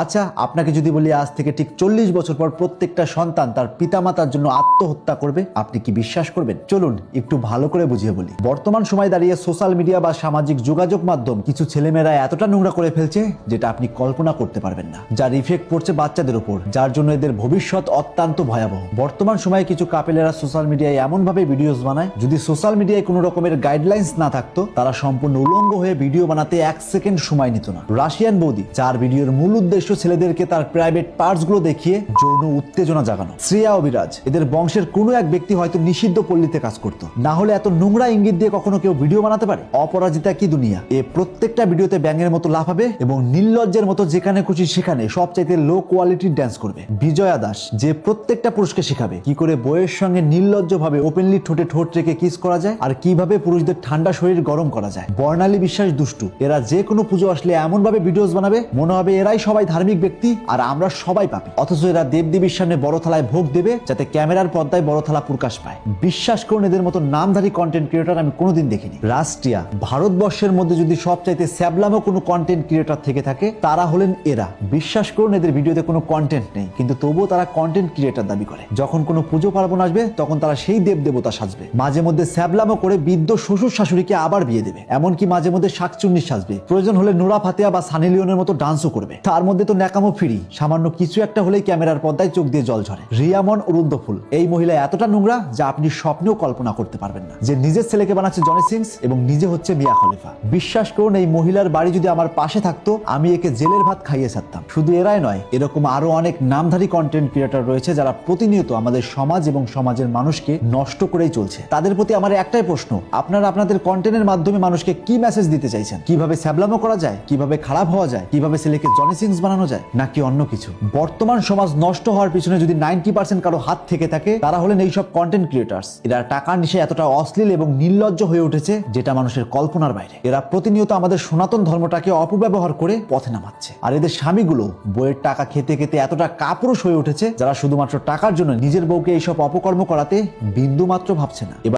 আচ্ছা, আপনাকে যদি বলি আজ থেকে ঠিক 40 বছর পর প্রত্যেকটা সন্তান তার পিতামাতার জন্য আত্মহত্যা করবে, আপনি কি বিশ্বাস করবেন? চলুন একটু ভালো করে বুঝিয়ে বলি। বর্তমান সময় দাঁড়িয়ে সোশ্যাল মিডিয়া বা সামাজিক যোগাযোগ মাধ্যম কিছু ছেলেমেয়েরা এতটা নোংরা করে ফেলছে যেটা আপনি কল্পনা করতে পারবেন না, যার ইফেক্ট পড়ছে বাচ্চাদের উপর, যার জন্য এদের ভবিষ্যৎ অত্যন্ত ভয়াবহ। বর্তমান সময়ে কিছু কাপেলেরা সোশ্যাল মিডিয়ায় এমন ভাবে ভিডিওস বানায়, যদি সোশ্যাল মিডিয়ায় কোনো রকমের গাইডলাইন্স না থাকতো তারা সম্পূর্ণ উলঙ্গ হয়ে ভিডিও বানাতে 1 সেকেন্ড সময় নিত না। রাশিয়ান বৌদি, যার ভিডিওর মূল উদ্দেশ্য ছেলেদেরকে তার প্রাইভেট পার্টস গুলো দেখিয়ে যৌন উত্তেজনা জাগানো। শ্রেয়া অভিরাজ, এদের বংশের কোনো এক ব্যক্তি হয়তো নিষিদ্ধ পল্লীতে কাজ করতো, না হলে এত নোংরা ইঙ্গিত দিয়ে কখনো কেউ ভিডিও বানাতে পারে? অপরাজিতা কি দুনিয়া, এ প্রত্যেকটা ভিডিওতে ব্যাঙের মতো লাফাবে এবং নির্লজ্জের মতো যেখানে খুশি সেখানে সবচাইতে লো কোয়ালিটির ড্যান্স করবে। বিজয়া দাস, যে প্রত্যেকটা পুরুষকে শেখাবে কি করে বইয়ের সঙ্গে নির্লজ্জ ভাবে ওপেনলি ঠোঁটে ঠোঁট রেখে কিস করা যায় আর কিভাবে পুরুষদের ঠান্ডা শরীর গরম করা যায়। বর্ণালী বিশ্বাস দুষ্টু, এরা যে কোনো পুজো আসলে এমন ভাবে ভিডিওস বানাবে মনে হবে এরাই সবাই ধার্মিক ব্যক্তি আর আমরা সবাই পাপী, অথচ এরা দেবদেবীর সামনে বড় থালায় ভোগ দেবে যাতে ক্যামেরার পর্দায় বড় থালা প্রকাশ পায়। বিশ্বাস করুন, এদের মতো নামধারী কন্টেন্ট ক্রিয়েটর আমি কোনোদিন দেখিনি। রাষ্ট্রিয়া, ভারতবর্ষের মধ্যে যদি সবচাইতে স্যাবলামো কোনো কন্টেন্ট ক্রিয়েটর থেকে থাকে তারা হলেন এরা। বিশ্বাস করুন, এদের ভিডিওতে কোনো কন্টেন্ট নেই কিন্তু তবুও তারা কন্টেন্ট ক্রিয়েটর দাবি করে। যখন কোনো পুজো পার্বণ আসবে তখন তারা সেই দেবদেবতা সাজবে, মাঝে মধ্যে স্যাবলামো করে বৃদ্ধ শ্বশুর শাশুড়িকে আবার বিয়ে দেবে, এমনকি মাঝে মধ্যে শাকচুন্নি সাজবে, প্রয়োজন হলে নোরা ফাতেহা বা সানি লিওনের মতো ডান্সও করবে। তার মধ্যে তো ন্যাকামো ফ্রি, সামান্য কিছু একটা হলেই ক্যামেরার পর্দায় চোখ দিয়ে জল ঝরে। রিয়ামন অরুন্ধফুল, এই মহিলা এতটা নোংরা যা আপনি স্বপ্নেও কল্পনা করতে পারবেন না, যে নিজের ছেলেকে বানাচ্ছে জনি সিংস এবং নিজে হচ্ছে মিয়া খলিফা। বিশ্বাস করুন, এই মহিলার বাড়ি যদি আমার পাশে থাকতো আমি একে জেলের ভাত খাইয়ে ছাড়তাম। শুধু এরাই নয়, এরকম আরো অনেক নামধারী কন্টেন্ট ক্রিয়েটর রয়েছে যারা প্রতিনিয়ত আমাদের সমাজ এবং সমাজের মানুষকে নষ্ট করেই চলছে। তাদের প্রতি আমার একটাই প্রশ্ন, আপনারা আপনাদের কন্টেন্টের মাধ্যমে মানুষকে কি মেসেজ দিতে চাইছেন? কিভাবে স্যাবলামো করা যায়, কিভাবে খারাপ হওয়া যায়, কিভাবে ছেলেকে জনি সিংস বানানো যায়, নাকি অন্য কিছু? বর্তমান সমাজ নষ্ট হওয়ার পিছনে যদি 90% কারো হাত থেকে থাকে তারা হলেন এইসব কন্টেন্ট ক্রিয়েটার্স। এরা টাকার নিশায় এতটা অশ্লীল এবং নির্লজ্জ হয়ে উঠেছে যেটা মানুষের কল্পনার বাইরে। এরা প্রতিনিয়ত আমাদের সনাতন ধর্মটাকে অপব্যবহার করে পথে নামাচ্ছে। আর এদের স্বামীগুলো বইয়ের টাকা খেতে খেতে এতটা কাপুরুষ হয়ে উঠেছে যারা শুধুমাত্র টাকার জন্য নিজের বউকে এইসব অপকর্ম করাতে বিন্দু মাত্র ভাবছে না।